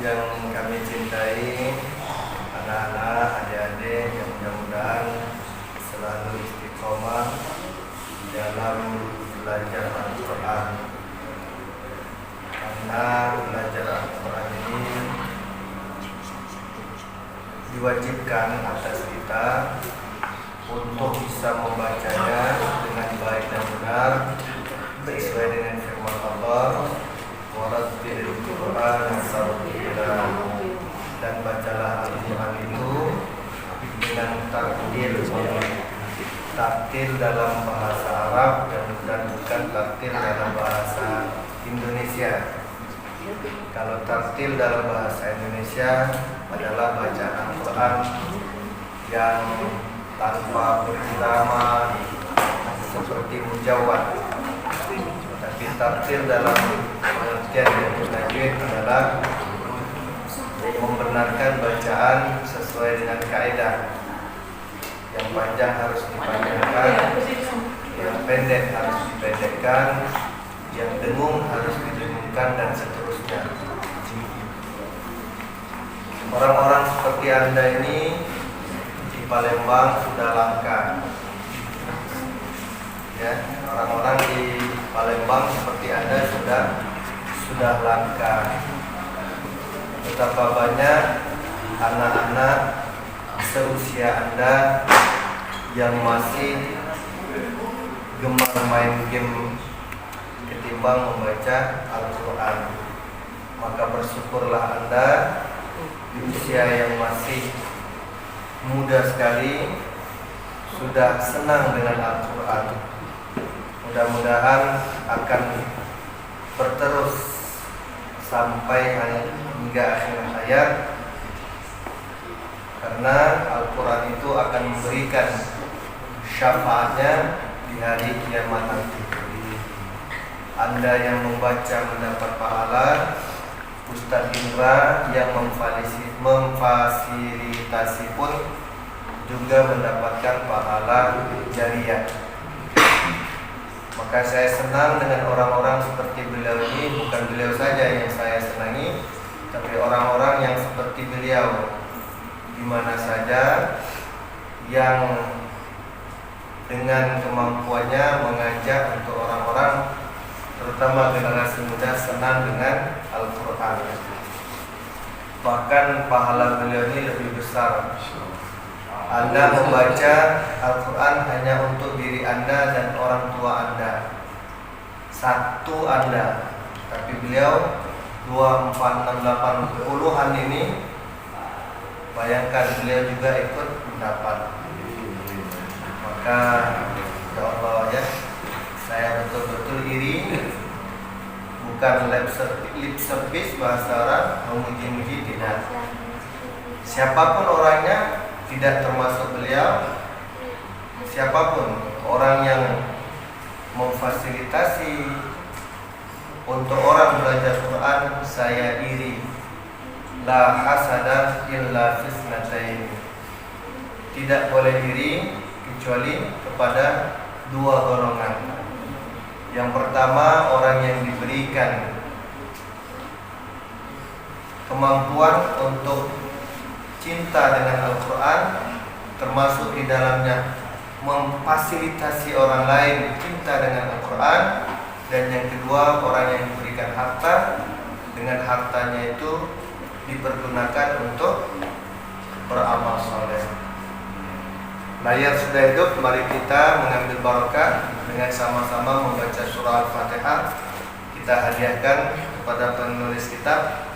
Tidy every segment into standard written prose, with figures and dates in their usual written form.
Yang kami cintai, anak-anak, adik-adik yang mudah-mudahan selalu istiqomah dalam belajar Al-Quran. Karena belajar Al-Quran ini diwajibkan atas kita untuk bisa membacanya dengan baik dan benar sesuai dengan firman Allah, warattilil Qur'ana tartila, dan bacalah Al-Quran itu dengan tartil dalam bahasa Arab dan bukan tartil dalam bahasa Indonesia. Kalau tartil dalam bahasa Indonesia adalah bacaan Al-Quran yang tanpa berirama seperti mujawwad. Tapi tartil dalam pengertian yang tajwid adalah membenarkan bacaan sesuai dengan kaidah. Yang panjang harus dipanjangkan, yang pendek harus dipendekkan, yang dengung harus didengungkan, dan seterusnya. Orang-orang seperti Anda ini di Palembang sudah langka. Ya, orang-orang di Palembang seperti Anda sudah langka. Betapa banyak anak-anak seusia Anda yang masih gemar main game ketimbang membaca Al-Quran. Maka bersyukurlah Anda di usia yang masih muda sekali sudah senang dengan Al-Quran. Mudah-mudahan akan berterus sampai hingga akhir hayat, karena Al-Quran itu akan memberikan syafaatnya di hari kiamat nanti. Anda yang membaca mendapat pahala, Ustaz Indra yang memfasilitasi pun juga mendapatkan pahala jariah. Maka saya senang dengan orang-orang seperti beliau ini. Bukan beliau saja yang saya senangi, tapi orang-orang yang seperti beliau di mana saja, yang dengan kemampuannya mengajak untuk orang-orang, terutama generasi muda, senang dengan Al-Quran. Bahkan pahala beliau ini lebih besar. Anda membaca Al-Quran hanya untuk diri Anda dan orang tua Anda, satu Anda. Tapi beliau 2, 4, 6, 8 puluhan ini, bayangkan beliau juga ikut mendapat. Maka ya Allah ya, saya betul-betul iri. Bukan lip service bahasa Arab, memuji-muji, tidak. Siapapun orangnya, tidak termasuk beliau. Siapapun orang yang memfasilitasi untuk orang belajar Quran, saya iri. La hasada illa fisnatain. Tidak boleh iri kecuali kepada dua golongan. Yang pertama, orang yang diberikan kemampuan untuk cinta dengan Al-Quran, termasuk di dalamnya memfasilitasi orang lain cinta dengan Al-Quran. Dan yang kedua, orang yang diberikan harta, dengan hartanya itu dipergunakan untuk beramal soleh. Layar sudah hidup, mari kita mengambil barokah dengan sama-sama membaca surah Al-Fatihah. Kita hadiahkan kepada penulis kitab,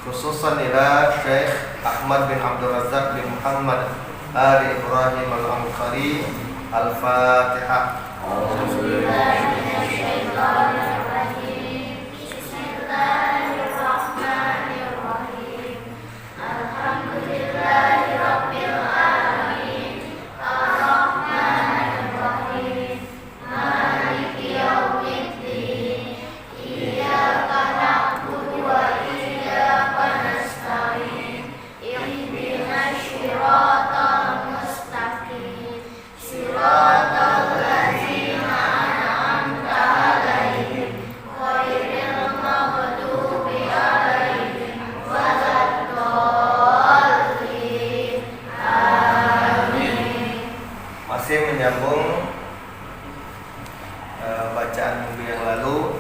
khususan ila Syekh Ahmad bin Abdul Razak bin Muhammad Ali Ibrahim Al-Anqari. Al-Fatihah. Siratal ladzina an'amta bacaan minggu yang lalu.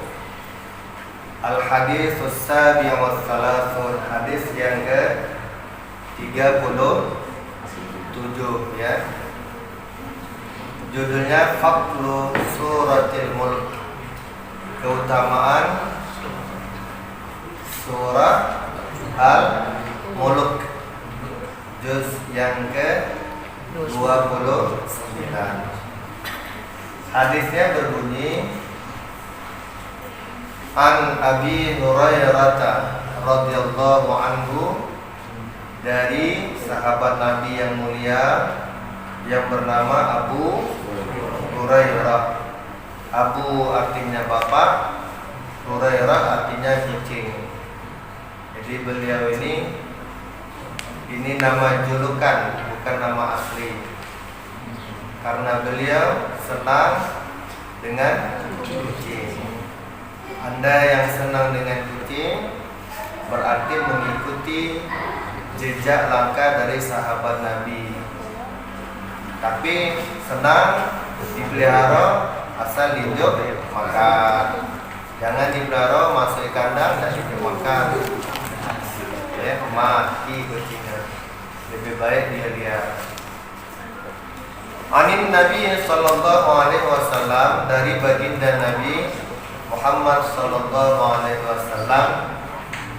Al-haditsus sabi' wa thalathun, hadis yang ke-37 ya. Judulnya Fadlu Suratil Mulk, keutamaan surah Al-Mulk, juz yang ke-29. Hadisnya berbunyi, An Abi Hurairah radhiyallahu anhu, dari sahabat Nabi yang mulia yang bernama Abu Hurairah. Abu artinya bapak, Hurairah artinya kucing. Jadi beliau ini nama julukan, bukan nama asli. Karena beliau senang dengan kucing. Anda yang senang dengan kucing berarti mengikuti jejak langkah dari sahabat Nabi. Tapi senang dipelihara asal dijuk makan. Jangan dipelihara masuk kandang dan dijuk makan. Ya, mati kucingnya. Lebih baik dia lihat. Anin Nabi sallallahu alaihi wasallam, dari baginda Nabi Muhammad sallallahu alaihi wasallam,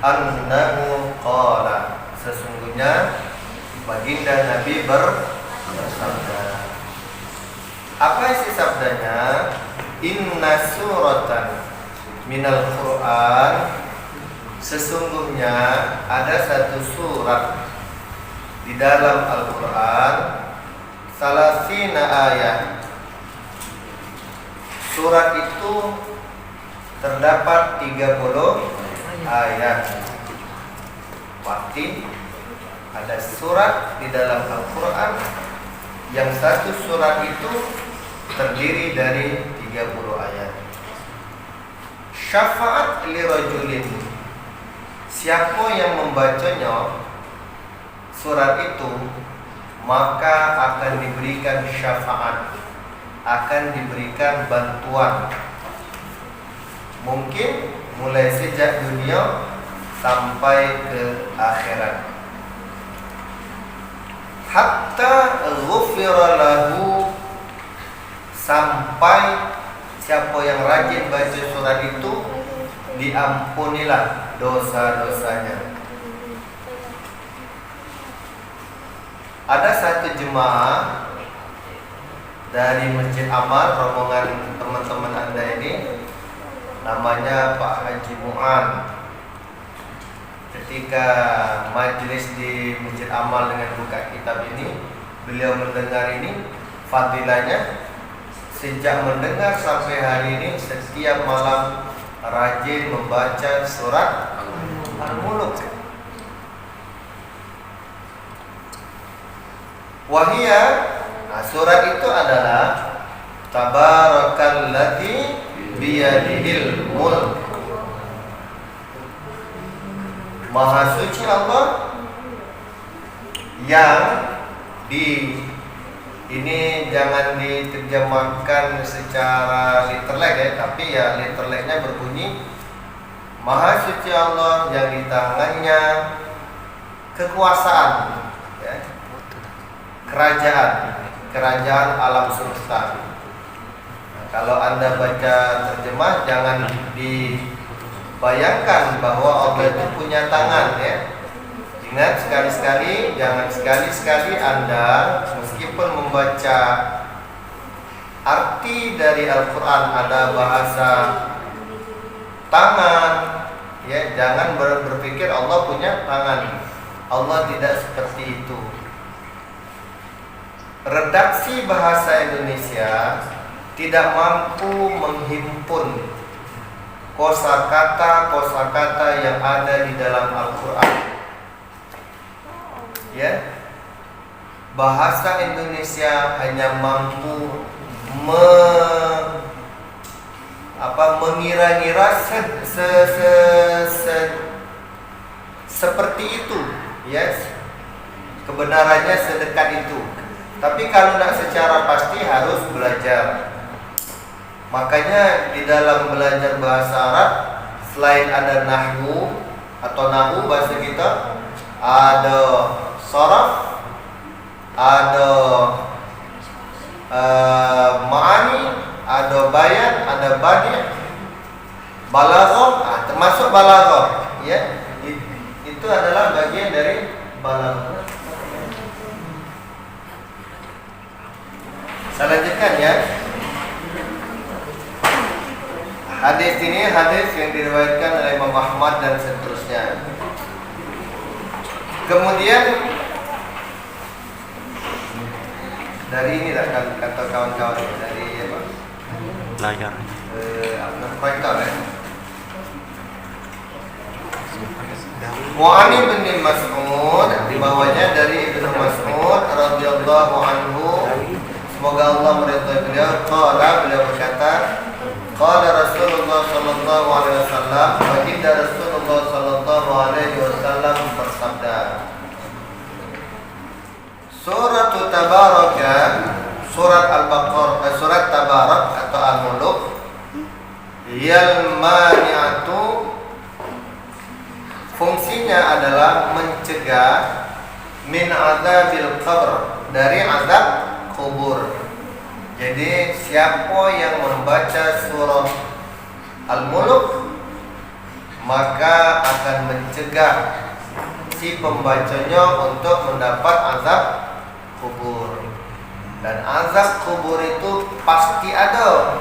annahu qala, sesungguhnya baginda Nabi bersabda. Apa isi sabdanya? Inna suratan minal Qur'an, sesungguhnya ada satu surat di dalam Al-Quran, salasina ayat. Surat itu terdapat 30 ayat. Berarti ada surat di dalam Al-Quran yang satu surat itu terdiri dari 30 ayat. Syafaat li rajulin, siapa yang membacanya surat itu maka akan diberikan syafaat, akan diberikan bantuan. Mungkin mulai sejak dunia sampai ke akhirat. Hatta ghufira lahu, sampai siapa yang rajin baca surat itu diampunilah dosa-dosanya. Ada satu jemaah dari Masjid Amal, rombongan teman-teman Anda ini, namanya Pak Haji Mu'an. Ketika majelis di Masjid Amal dengan buka kitab ini, beliau mendengar ini, fadilahnya sejak mendengar sampai hari ini setiap malam rajin membaca surat Al-Mulk. Wahia, nah surat itu adalah Tabarakalladzi biyadihil mulk, Maha suci Allah yang ini jangan diterjemahkan secara literal ya, tapi ya literalnya berbunyi Maha suci Allah yang di tangannya kekuasaan ya, kerajaan alam semesta. Nah, kalau Anda baca terjemah jangan dibayangkan bahwa Allah itu punya tangan ya. Ingat sekali-sekali, jangan sekali-sekali Anda meskipun membaca arti dari Al-Quran ada bahasa tangan ya, jangan berpikir Allah punya tangan. Allah tidak seperti itu. Redaksi bahasa Indonesia tidak mampu menghimpun kosakata yang ada di dalam Al-Quran. Ya, bahasa Indonesia hanya mampu mengira-ngira seperti itu, yes, kebenarannya sedekat itu. Tapi kalau tidak secara pasti harus belajar. Makanya di dalam belajar bahasa Arab, selain ada nahwu atau nahu bahasa kita, ada sharaf, ada ma'ani, ada bayan, ada badi', balaghah, termasuk balaghah, ya. Itu adalah bagian dari balaghah. Saya lanjutkan ya. Hadis ini hadis yang diriwayatkan oleh Imam Ahmad dan seterusnya. Kemudian dari ini lah kata kawan-kawan dari apa? Layar. Proyektor ya. Wa'ani bin Mas'ud, di bawahnya dari Ibnu Mas'ud radhiyallahu anhu, semoga Allah meridhai beliau, beliau berkata, qala Rasulullah sallallahu alaihi wasallam, baginda Rasulullah sallallahu alaihi wasallam bersabda, Surat Tabaraka, surat Al-Baqarah, surat Tabarak atau Al-Muluk, yal mani'atu, fungsinya adalah mencegah min azabil qabr, dari azab kubur. Jadi siapa yang membaca surah Al-Muluk maka akan mencegah si pembacanya untuk mendapat azab kubur. Dan azab kubur itu pasti ada,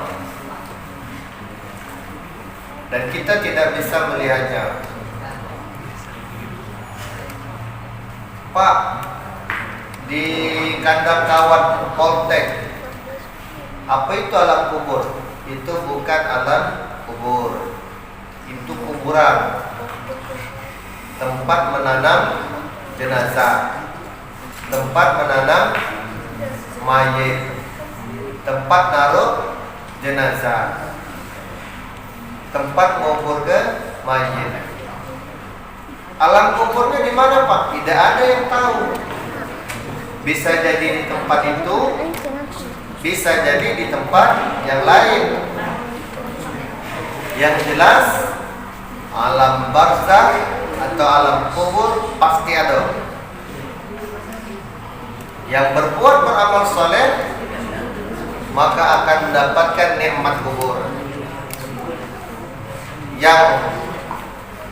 dan kita tidak bisa melihatnya. Pak, di kandang kawat Poltek, apa itu alam kubur? Itu bukan alam kubur, itu kuburan, tempat menanam jenazah, tempat menanam mayit, tempat naruh jenazah, tempat ngubur ke mayit. Alam kuburnya di mana, Pak? Tidak ada yang tahu. Bisa jadi di tempat itu, bisa jadi di tempat yang lain. Yang jelas alam barzakh atau alam kubur pasti ada. Yang berbuat beramal soleh maka akan mendapatkan nikmat kubur. Yang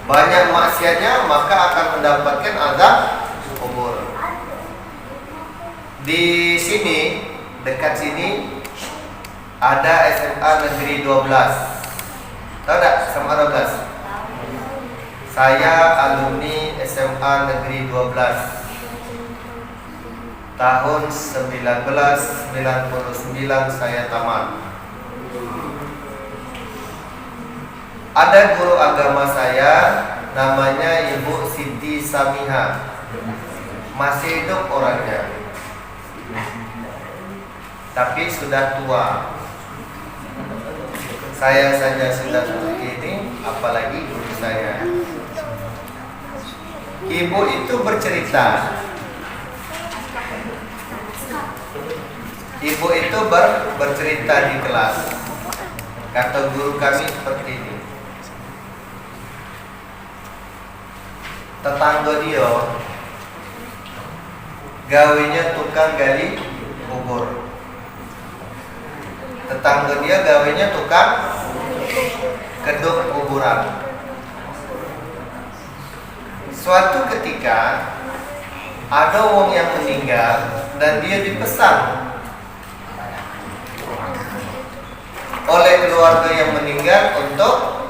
banyak maksiatnya maka akan mendapatkan azab kubur. Di sini, dekat sini ada SMA Negeri 12. Tahu tak SMA 12? Saya alumni SMA Negeri 12. Tahun 1999 saya tamat. Ada guru agama saya namanya Ibu Siti Samiha. Masih hidup orangnya, tapi sudah tua. Saya saja sudah seperti ini, apalagi guru saya. Ibu itu bercerita. Ibu itu bercerita di kelas. Kata guru kami seperti ini. Tetangga dia gawenya tukang gali kubur. Tetangga dia gawenya tukang keduk kuburan. Suatu ketika ada orang yang meninggal dan dia dipesan oleh keluarga yang meninggal untuk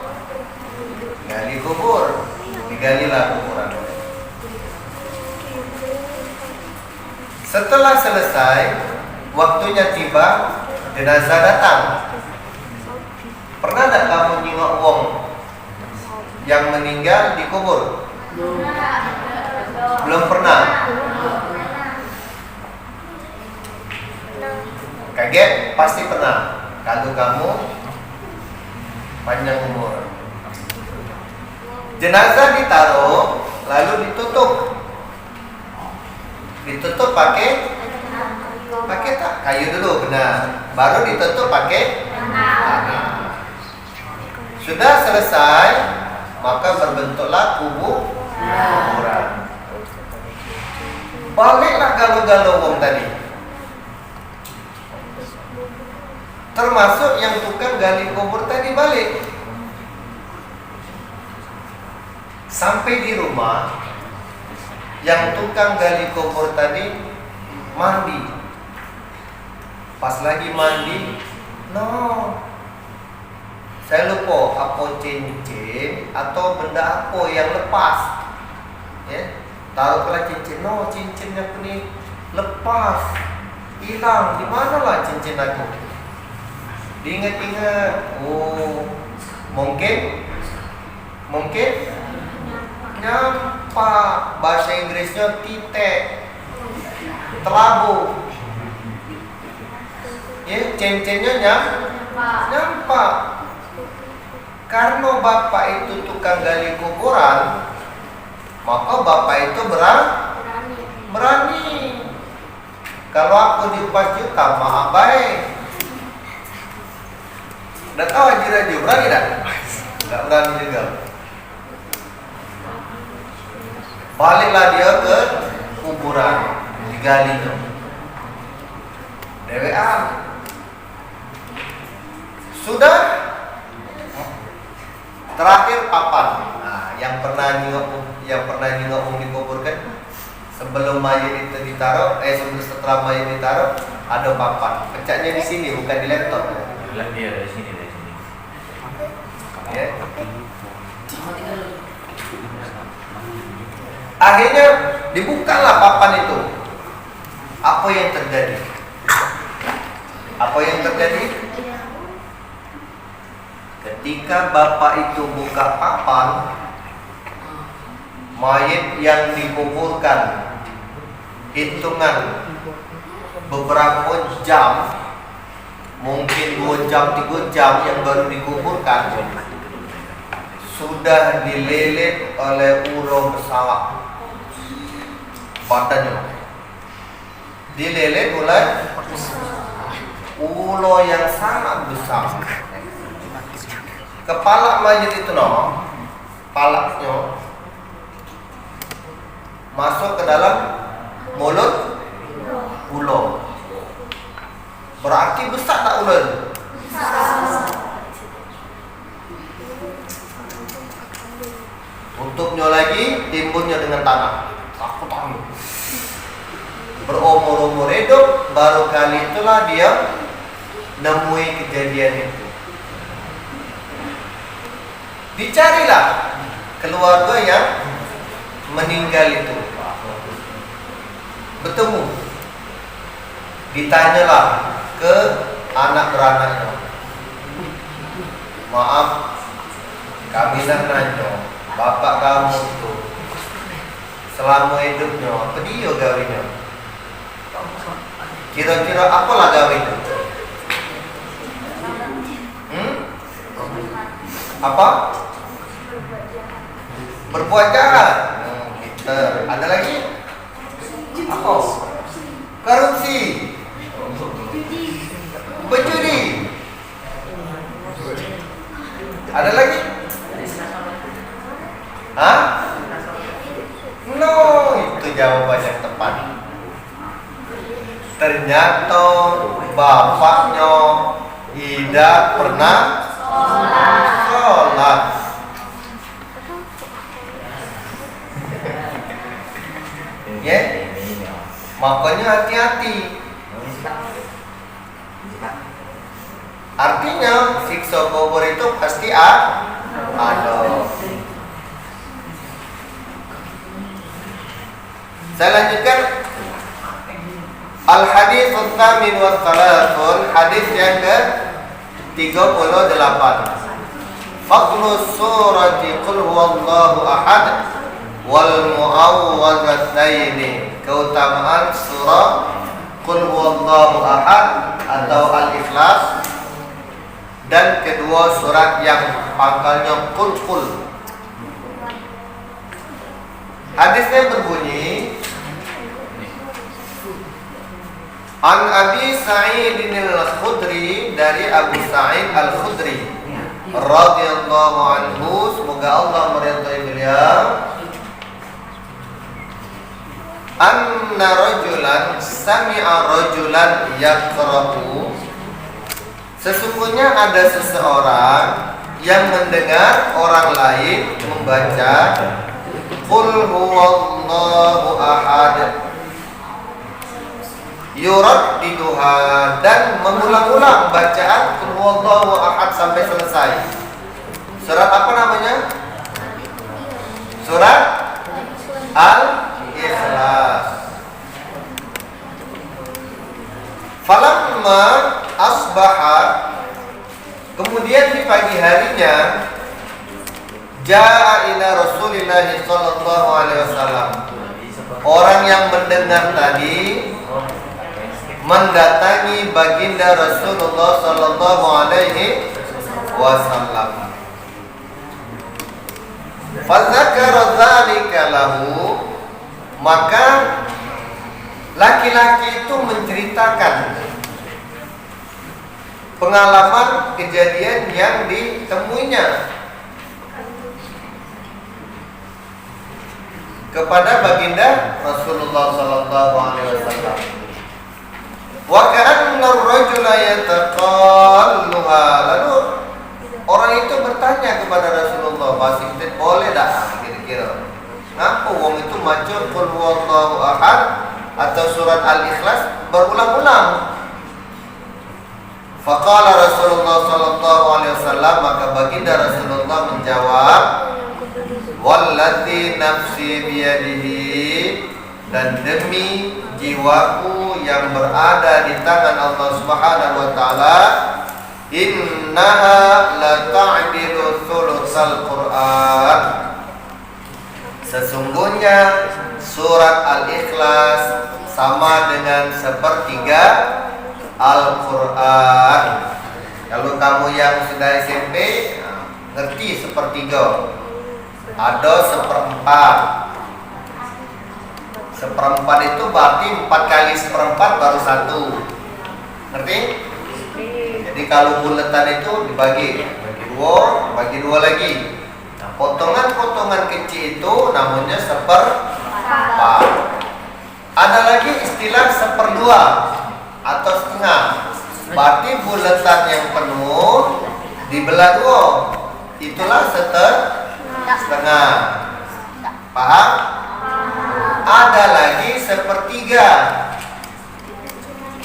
gali kubur. Digalilah kuburan. Setelah selesai, waktunya tiba, jenazah datang. Pernah tak kamu nengok wong yang meninggal dikubur? Belum pernah. Kaget? Pasti pernah. Kalau kamu panjang umur. Jenazah ditaruh, lalu ditutup. Ditutup pakai tak kayu dulu, benar. Baru ditutup pakai tanah. Sudah selesai, maka berbentuklah kuburan. Baliklah galau-galau wong tadi. Termasuk yang tukang gali kubur tadi balik. Sampai di rumah, yang tukang gali kubur tadi mandi. Pas lagi mandi, saya lupa apa cincin atau benda apa yang lepas. Ya, taruhlah cincin. Cincinnya aku ni lepas, hilang. Di manalah cincin aku? Diingat-ingat, mungkin nyampak, bahasa Inggrisnya titik, telabu. Ya, cincinnya nyampak. Karena bapak itu tukang gali kuburan, maka bapak itu berani. Kalau aku di 4 juta, maaf baik. Udah tahu Haji Radio, berani tak? Enggak berani juga. Baliklah dia ke kuburan, digali tu. DWA. Sudah. Terakhir papan. Nah, yang pernah nyengok dikuburkan, sebelum mayat itu ditaruh, setelah mayat ditaruh, ada papan. Pecahnya di sini, bukan di laptop. Dia dari sini. Ya. Akhirnya dibukalah papan itu. Apa yang terjadi? Ketika bapak itu buka papan, mayat yang dikuburkan, hitungan beberapa jam, mungkin 2 jam 3 jam yang baru dikuburkan, sudah dililit oleh ulo besar. Badannya dililit oleh ulo yang sangat besar. Kepala mayat itu palaknya masuk ke dalam mulut ulo. Berarti besar tak ulo itu? Tutupnya lagi, timbunnya dengan tanah. Aku tahu. Berumur-umur hidup, baru kali itulah dia nemui kejadian itu. Dicarilah keluarga yang meninggal itu. Bertemu. Ditanyalah ke anak beranaknya. Maaf, kami nak nanya, bapak kamu tuh selama hidupnya apa dia gawinya? Kira-kira apalah gawinya? Apa? Berbuat jahat. Kita ada lagi? Apa? Korupsi. Berjudi. Ada lagi? No, itu jawaban yang tepat. Ternyata bapaknya tidak pernah sholat. Ya, makanya hati-hati. Artinya siksa kubur itu pasti ada. Saya lanjutkan. Al-hadits al-thamin wa thalathun, hadis yang ke-38. Fadlu surati Qul huwallahu ahad wal mu'awwadzataini. Keutamaan surah Qul huwallahu ahad atau Al-Ikhlas, dan kedua surat yang pangkalnya Qul. Hadisnya berbunyi, An Abi Sa'id al-Khudri, dari Abu Sa'id al-Khudri radhiyallahu anhu, semoga Allah meridhai beliau, anna rajulan sami'a rajulan yaqra'u, sesungguhnya ada seseorang yang mendengar orang lain membaca Qul huwallahu ahad, yuraddiduha, dan mengulang-ulang bacaan Qul huwallahu ahad sampai selesai. Surat apa namanya? Surat Al-Ikhlas. Falamma asbaha, kemudian di pagi harinya, jaa ila Rasulillah sallallahu alaihi wasallam, orang yang mendengar tadi mendatangi baginda Rasulullah sallallahu alaihi wasallam. Fadzakara dzalika lahu, maka laki-laki itu menceritakan pengalaman kejadian yang ditemuinya kepada baginda Rasulullah sallallahu alaihi wasallam. Wa ka'anna ar-rajula yataqalluha, lalu orang itu bertanya kepada Rasulullah, "Masih boleh dah kira-kira ngapa wong itu maca Qul huwallahu ahad atau surat Al-Ikhlas berulang-ulang?" Faqala Rasulullah sallallahu alaihi wasallam, maka baginda Rasulullah menjawab, "Wallati nafsi biyadihi, dan demi jiwaku yang berada di tangan Allah Subhanahu wa taala, innaha la ta'dilu thulutsal Qur'an." Sesungguhnya surat Al-Ikhlas sama dengan sepertiga Al-Quran. Kalau kamu yang sudah SMP, ngerti sepertiga. Ada seperempat. Seperempat itu berarti 4 kali seperempat baru 1. Ngerti? Jadi kalau buletan itu dibagi, bagi dua lagi. Potongan-potongan kecil itu namanya seperempat. Ada lagi istilah seperdua atau setengah. Berarti buletan yang penuh dibelah 2, itulah setengah. Paham? Ada lagi sepertiga,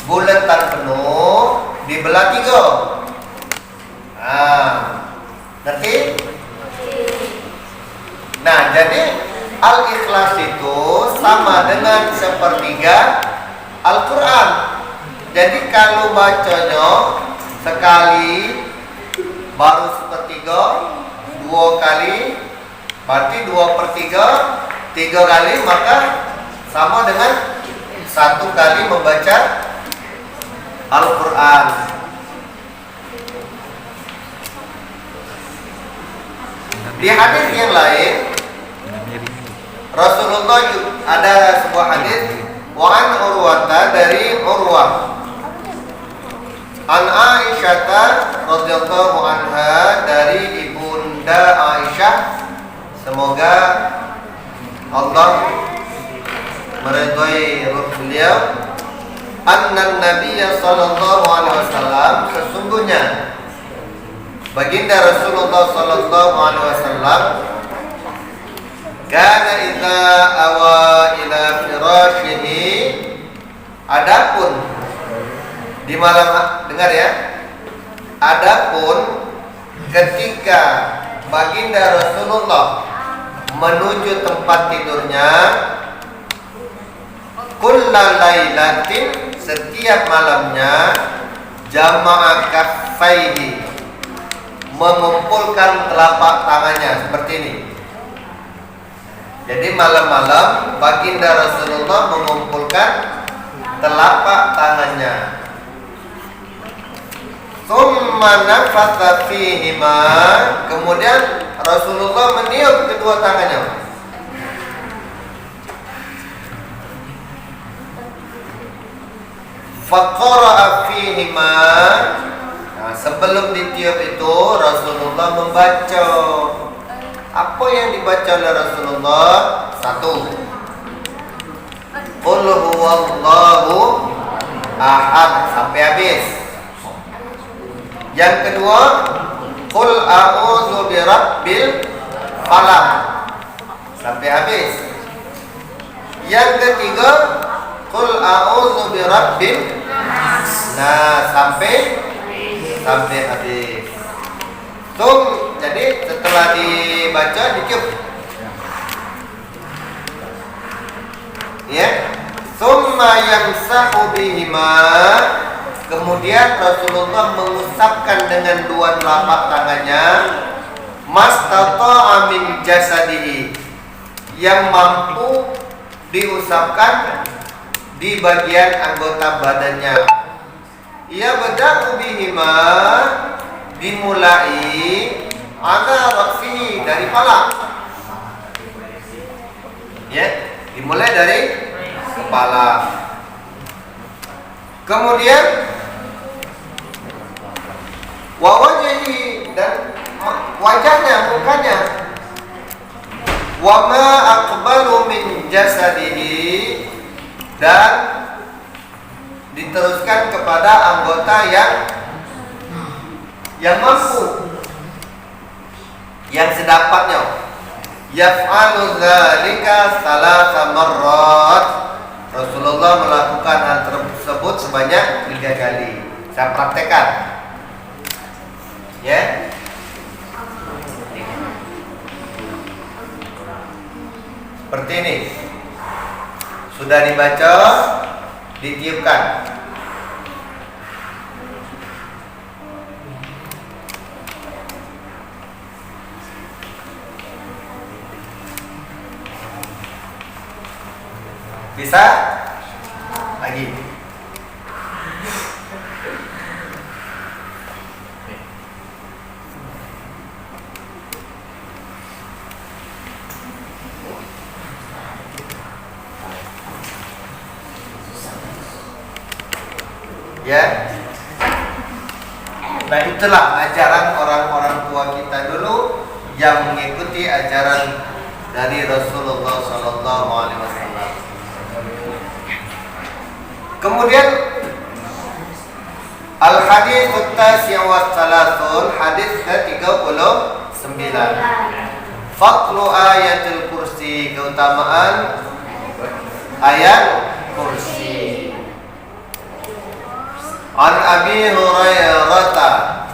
buletan penuh dibelah 3. Ngerti? Nah, jadi Al-Ikhlas itu sama dengan sepertiga Al-Quran. Jadi kalau bacanya sekali baru sepertiga, 2 kali berarti 2/3, 3 kali maka sama dengan 1 kali membaca Al-Quran. Di hadis yang lain, Rasulullah, ada sebuah hadis wa an Urwata, dari Urwah, an Aisyah radhiyallahu anha, dari ibunda Aisyah, semoga Allah meridhai ruh beliau, anna Nabiyya sallallahu alaihi wasallam, sesungguhnya baginda Rasulullah sallallahu alaihi wasallam, kana idza awa ila firashihi, adapun di malam, dengar ya, adapun ketika baginda Rasulullah menuju tempat tidurnya, kullal lailatin, setiap malamnya, jama'a kaffaihi, mengumpulkan telapak tangannya seperti ini. Jadi malam-malam baginda Rasulullah mengumpulkan telapak tangannya. Tsumma nafatha fihima, kemudian Rasulullah meniup kedua tangannya. Faqara'a fihima. Nah, sebelum ditiup itu Rasulullah membaca. Apa yang dibaca oleh Rasulullah? 1. Qul huwallahu ahad sampai habis. Yang kedua, Qul a'udzu birabbil falaq sampai habis. Yang ketiga, Qul a'udzu birabbin nas sampai habis. Jadi setelah dibaca ditiup. Ya. Tsumma yamsahu bihima. Kemudian Rasulullah mengusapkan dengan dua telapak tangannya mastata'a min jasadihi, yang mampu diusapkan di bagian anggota badannya. Ia bada'u bihima, dimulai ala ra'sihi, dari kepala. Ya, dimulai dari kepala. Kemudian wa wajhihi, dan wajahnya, mukanya. Wa ma aqbalu min jasadihi, dan diteruskan kepada anggota yang mampu, yang sedapatnya. Yaf'alu dzalika salasa marrat. Rasulullah melakukan hal tersebut sebanyak 3 kali. Saya praktekkan. Ya. Seperti ini. Sudah dibaca, ditiupkan. Bisa? Lagi. Ya. Nah, itulah ajaran orang-orang tua kita dulu yang mengikuti ajaran dari Rasulullah sallallahu alaihi wasallam. Kemudian al-hadits at-tasi' wa salasun, hadis ke-39. Fadlu ayatul kursi, keutamaan ayat kursi. An Abi Hurairah,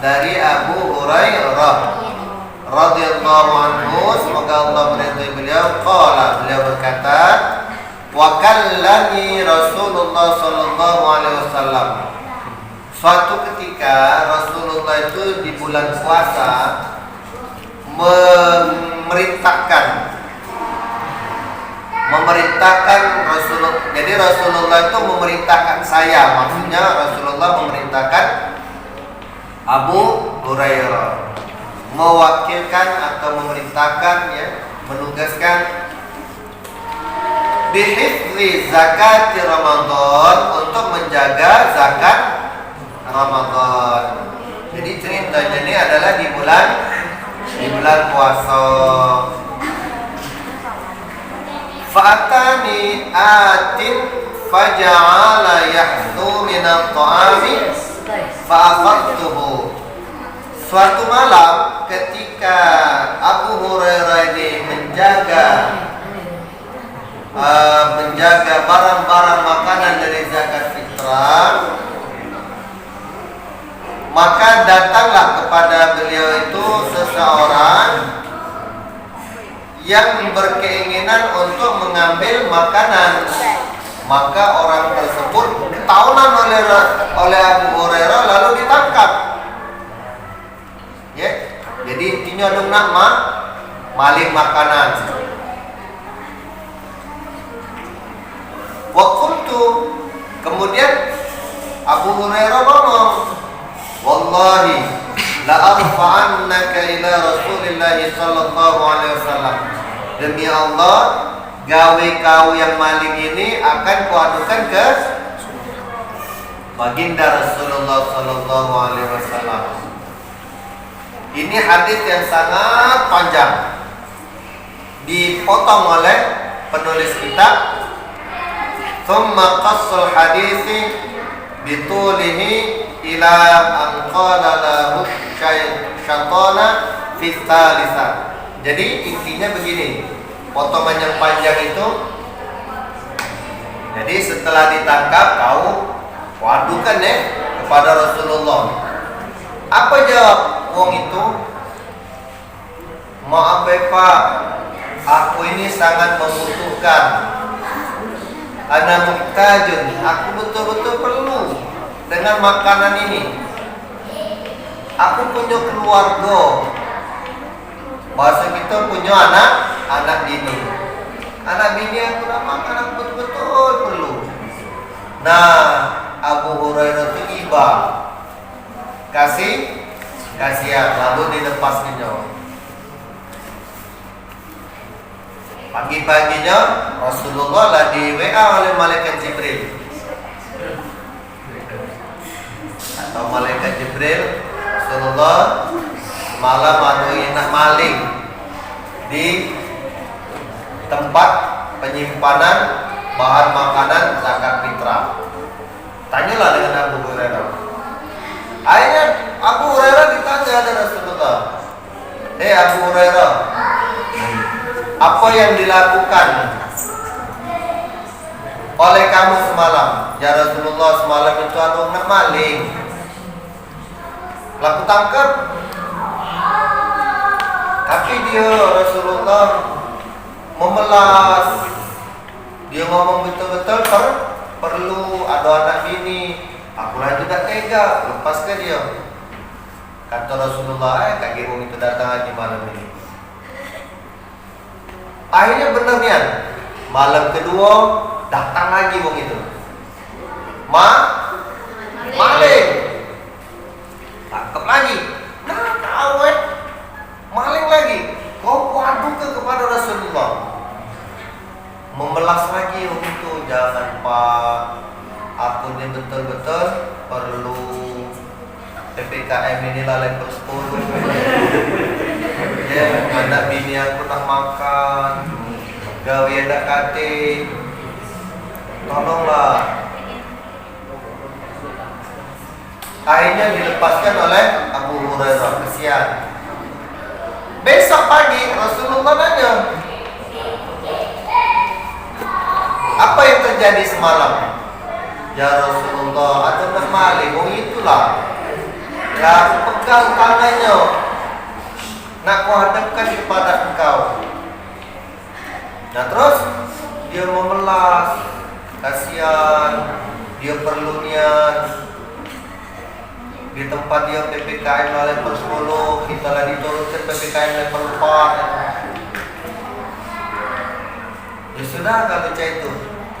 dari Abu Hurairah radhiyallahu anhu, semoga Allah meridhai beliau, beliau berkata, wa kallani Rasulullah sallallahu alaihi wasallam. Suatu ketika Rasulullah itu di bulan puasa memerintahkan Rasulullah. Jadi Rasulullah itu memerintahkan saya, maksudnya Rasulullah memerintahkan Abu Hurairah, mewakilkan atau memerintahkan, ya, menugaskan bihifzi zakati Ramadan, untuk menjaga zakat Ramadan. Jadi ceritanya ini adalah di bulan puasa. Fa'atani atin faja'ala yahdu minat ta'ami fa'afadtuhu. Suatu malam ketika Abu Hurairah ini menjaga barang-barang makanan dari zakat fitrah, maka datanglah kepada beliau itu seseorang yang berkeinginan untuk mengambil makanan. Maka orang tersebut ketahuan oleh Abu Hurairah, lalu ditangkap. Ya, jadi intinya dong maling makanan. Wa qultu, kemudian Abu Hurairah ngomong, wallahi la arfa'annaka ila Rasulillah sallallahu alaihi wasallam. Demi Allah, gawe kau yang maling ini akan kuadukan baginda Rasulullah sallallahu alaihi wasallam. Ini hadis yang sangat panjang, dipotong oleh penulis kitab. Thumma qassal hadisi bitulihi ila an qala lahu syaitana fi tsalisah. Jadi intinya begini, potongan yang panjang itu, jadi setelah ditangkap kau wadukan ya kepada Rasulullah. Apa jawab wong itu? Maaf Pak, aku ini sangat membutuhkan. Ana muhtajun, aku betul-betul perlu dengan makanan ini. Aku punya keluarga. Bahasa kita punya anak bini. Anak bini aku nak makan, aku betul-betul perlu. Nah, Abu Hurairah itu iba, kasihan, lalu dilepaskan nyawa. Pagi-paginya Rasulullah lah di WA oleh malaikat Jibril, atau malaikat Jibril, Rasulullah malam ada nak maling di tempat penyimpanan bahan makanan zakat fitrah. Tanyalah dengan Abu Hurairah. Akhirnya Abu Hurairah ditanya oleh Rasulullah, Abu Hurairah, apa yang dilakukan oleh kamu semalam? Ya Rasulullah, semalam itu ada nak maling, laku tangkap. Tapi dia Rasulullah memelas. Dia ngomong betul-betul perlu ada anak bini. Aku lah tidak tega, lepaskan dia. Kata Rasulullah, kaki wong itu datang lagi malam ini. Akhirnya benar nian. Malam kedua datang lagi wong itu. Maling. Tangkap lagi. Nah, tahu maling lagi. Kau adukan kepada Rasulullah. Memelas lagi untuk jangan Pak, aku ini betul-betul perlu PPKM ini lah level 10. Ya, anak bini aku nak makan, gawe ada kate, tolonglah. Akhirnya dilepaskan oleh Abu Hurairah, kesian. Besok pagi Rasulullah nanya, apa yang terjadi semalam? Ya Rasulullah, ada nak maling, itulah. Ya, aku pegang tangannya, nak ku hadapkan kepada engkau. Nah terus dia memelas, kasihan, dia perlu niat. Di tempat dia PPKM level 10, kita lah diturunkan PPKM level 4. Ya sudah kalau cah itu,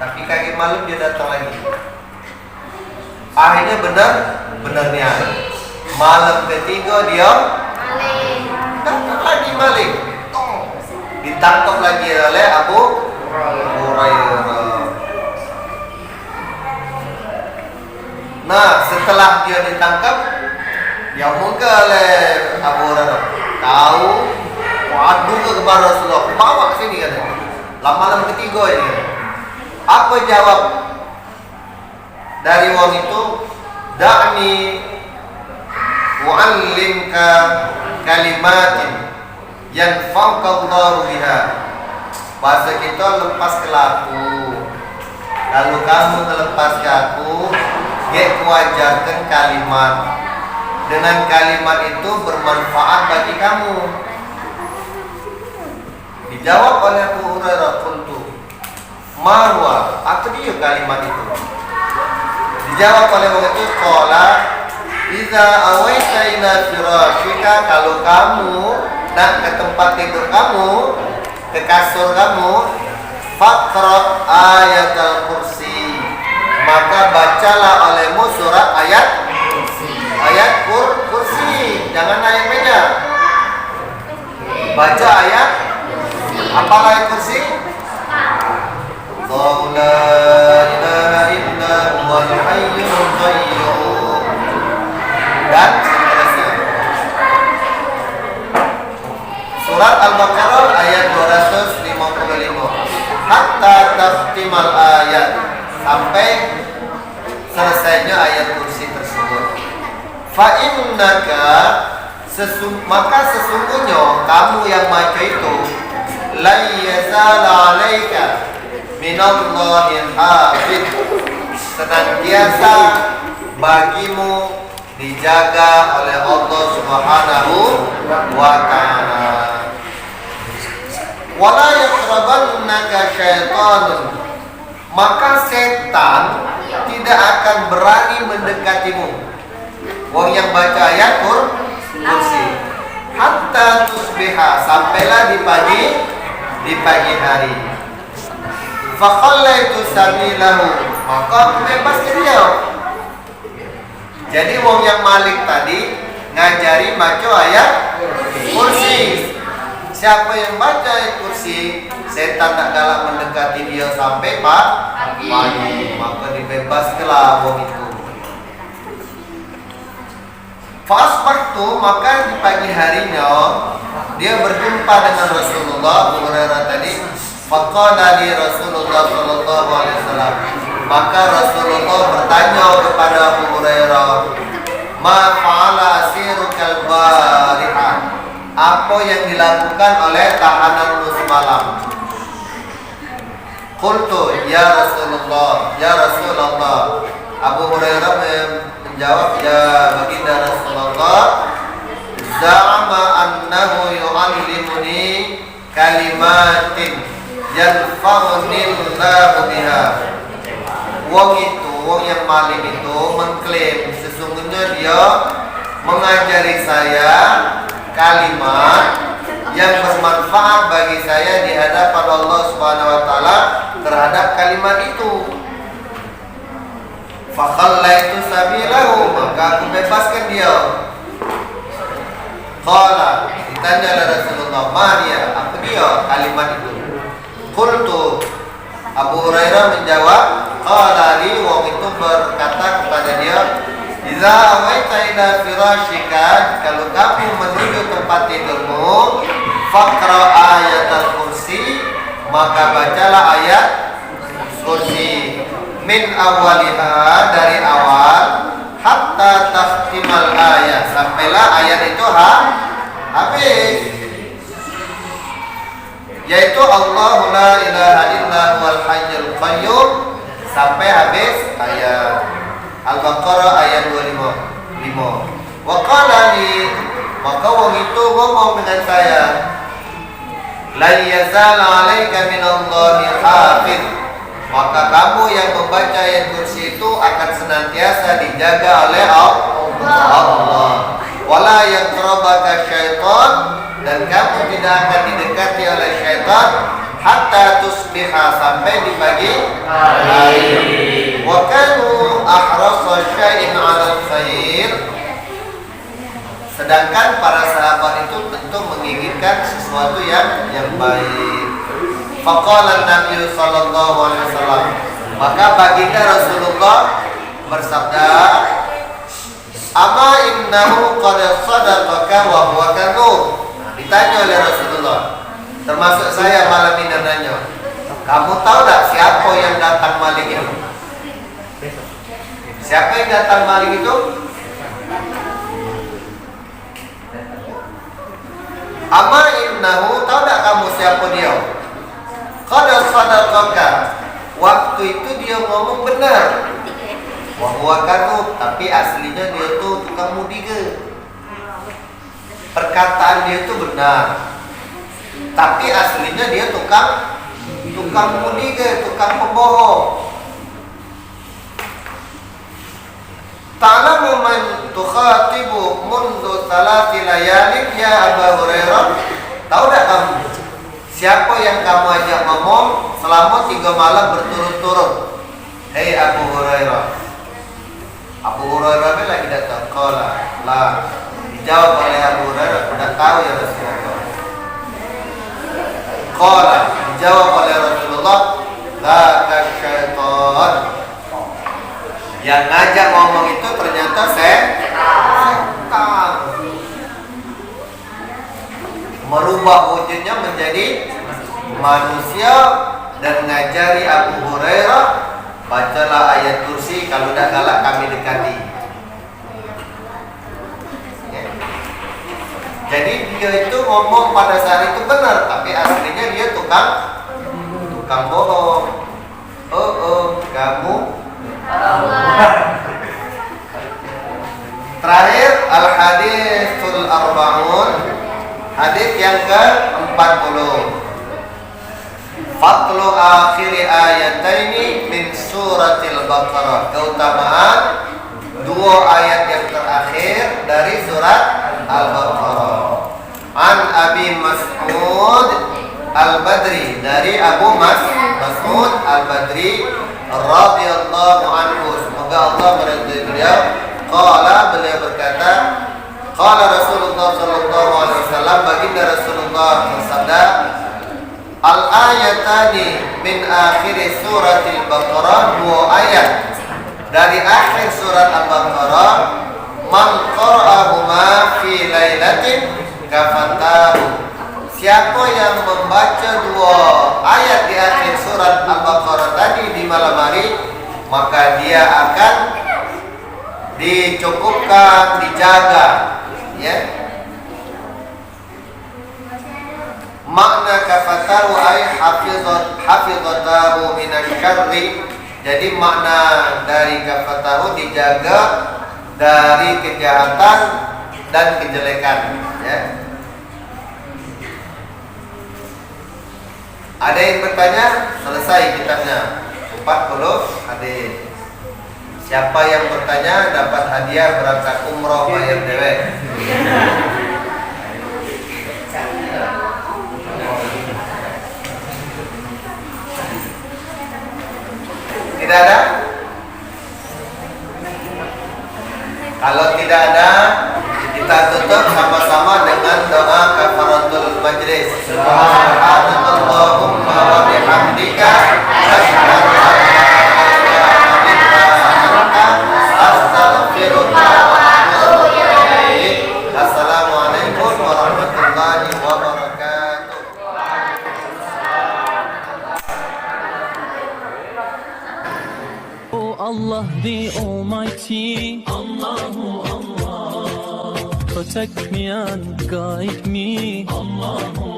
tapi kaki malam dia datang lagi. Akhirnya benar niat. Malam ketiga dia datang lagi maling. Ditangkap lagi oleh Abu Hurairah. Nah, setelah dia ditangkap, dia muka oleh Abu Hurairah. Tahu, waduh kepada Rasulullah, bawa ke sini katanya. Malam ketiga ini. Apa jawab dari wong itu? Da'ni u'allimka kalimatin yanfa'uka Allahu biha. Bahasa kita, lepas ke aku. Lalu kamu lepas ke aku, dia kuajarkan kalimat. Dengan kalimat itu bermanfaat bagi kamu. Dijawab oleh Abu Hurairah, qultu ma huwa, apa dia kalimat itu? Dijawab oleh orang itu, qala idza awaita ila firasyika, kalau kamu nak ke tempat tidur kamu, ke kasur kamu, faqra ayatul kursi, maka bacalah olehmu surat ayat kursi, jangan ayat meja. Baca ayat apa ayat kursi? Allahu la ilaha illa huwal hayyul qayyum Surat Al-Baqarah ayat 255. Hatta takhtimal ayat, sampai selesainya ayat kursi tersebut. Fa innaka, maka sesungguhnya kamu yang baca itu, la yazala alaika minallahi hafid, senantiasa bagimu dijaga oleh Allah Subhanahu wa ta'ala. Wala yaqrabannaka syaitanun, maka setan tidak akan berani mendekatimu. Wong yang baca ayat kursi. Hatta tusbiha, sampailah di pagi hari. Fa khallaitu sabilahu, maka bebaskan dia. Jadi wong yang malik tadi ngajari baca ayat kursi. Siapa yang baca ayat kursi, setan tak galak mendekati dia sampai pagi, maka dibebaskanlah wong itu. Fasbahtu, maka di pagi harinya dia berjumpa dengan Rasulullah. Abu Hurairah tadi, faqala li Rasulullah sallallahu alaihi wasallam, maka Rasulullah bertanya kepada Abu Hurairah, ma fa'ala asirukal barihah, apa yang dilakukan oleh tahananmu semalam? Qultu ya Rasulullah, ya Rasulullah. Abu Hurairah menjawab, ya baginda Rasulullah, za'ama annahu yu'allimuni kalimatin yanfa'uni Allahu biha. Wong yang maling itu mengklaim sesungguhnya dia mengajari saya kalimat yang bermanfaat bagi saya di hadapan Allah Subhanahu wa taala terhadap kalimat itu. Fa khallaitu sabilahu, maka aku bebaskan dia. Qala, ditanya oleh Rasulullah, "Maria, apa dia kalimat itu?" Qultu, Abu Hurairah menjawab, qala li, wong itu berkata kepada dia, "Idza awaita ila firashika, kalau kamu menuju tempat tidurmu, faqra ayatul kursi, maka bacalah ayat kursi min awaliha, dari awal, hatta takhtimal ayat, sampailah ayat itu habis, yaitu Allahu la ilaha illa huwal hayyul qayyum, sampai habis ayat Al-Baqarah ayat 25. Wa qala li, maka wong itu ngomong dengan saya, la yazal 'alaika minallahi hafid, maka kamu yang membaca ayat kursi itu akan senantiasa dijaga oleh Allah. Wala yaqrabaka syaitan, dan kamu tidak akan didekati oleh syaitan hatta tusbiha, sampai di pagi hari. Wa kanu ahrasa syai'in 'alal khair, sedangkan para sahabat itu tentu menginginkan sesuatu yang baik. Faqala Nabi sallallahu alaihi wasallam, maka baginda Rasulullah bersabda, ama innahu qad sadaqaka wa huwa kadhub. Ditanya oleh Rasulullah, termasuk saya malam ini nanya, kamu tahu tak siapa yang datang maling itu? Siapa yang datang maling itu? Ama innahu, tahu tak kamu siapa dia? Qad sadaqaka, waktu itu dia ngomong benar. Wa huwa kadhub, tapi aslinya dia tuh tukang mudiga. Perkataan dia itu benar, tapi aslinya dia tukang mudiga, tukang pembohong. Ta'lamu man tukhatibu mundu salati layalin ya Abu Hurairah, tahu tak kamu siapa yang kamu ajak ngomong selama 3 malam berturut-turut? Hei Abu Hurairah. Abu Hurairah lagi datang, qala la, dijawab oleh Abu Hurairah, tidak tahu ya Rasulullah. Qala, dijawab oleh Rasulullah, la kasyaitan, yang ngajak ngomong itu ternyata setan. merubah wujudnya menjadi manusia dan ngajari Abu Hurairah, bacalah ayat kursi, kalau tidak galak kami dekati. Ya. Jadi dia itu ngomong pada saat itu benar, tapi aslinya dia tukang bohong. Kamu. Terakhir al-haditsul arba'un, hadis yang ke-40. Fadlu akhiri ayataini min suratil Baqarah. Keutamaan dua ayat yang terakhir dari surat Al-Baqarah. An Abi Mas'ud Al-Badri, dari Abu Mas'ud Al-Badri radhiyallahu anhu, semoga Allah meridhai beliau. Qala, beliau berkata, qala Rasulullah sallallahu alaihi wasallam, baginda Rasulullah bersabda, al-ayatani min akhir suratil Baqarah, dua ayat dari akhir surat Al-Baqarah, man qara'ahuma fi lailatin kafatahu, siapa yang membaca dua ayat di akhir surat Al-Baqarah tadi di malam hari, maka dia akan dicukupkan, dijaga, ya. Makna kafatahu ay hafizatahu minasyarri. Jadi makna dari kafatahu dijaga dari kejahatan dan kejelekan, ya. Ada yang bertanya? Selesai kitabnya 40 hadis. Siapa yang bertanya dapat hadiah berangkat umroh bayar dewek. Tidak ada? Kalau tidak ada, kita tutup sama-sama dengan doa kafaratul majlis. Subhanallahumma wa bihamdika asyhadu an la ilaha illa anta astaghfiruka wa atubu ilaik. Assalamualaikum warahmatullahi wabarakatuh. Oh Allah the Almighty, Allahu Allah, protect me and guide me, Allahu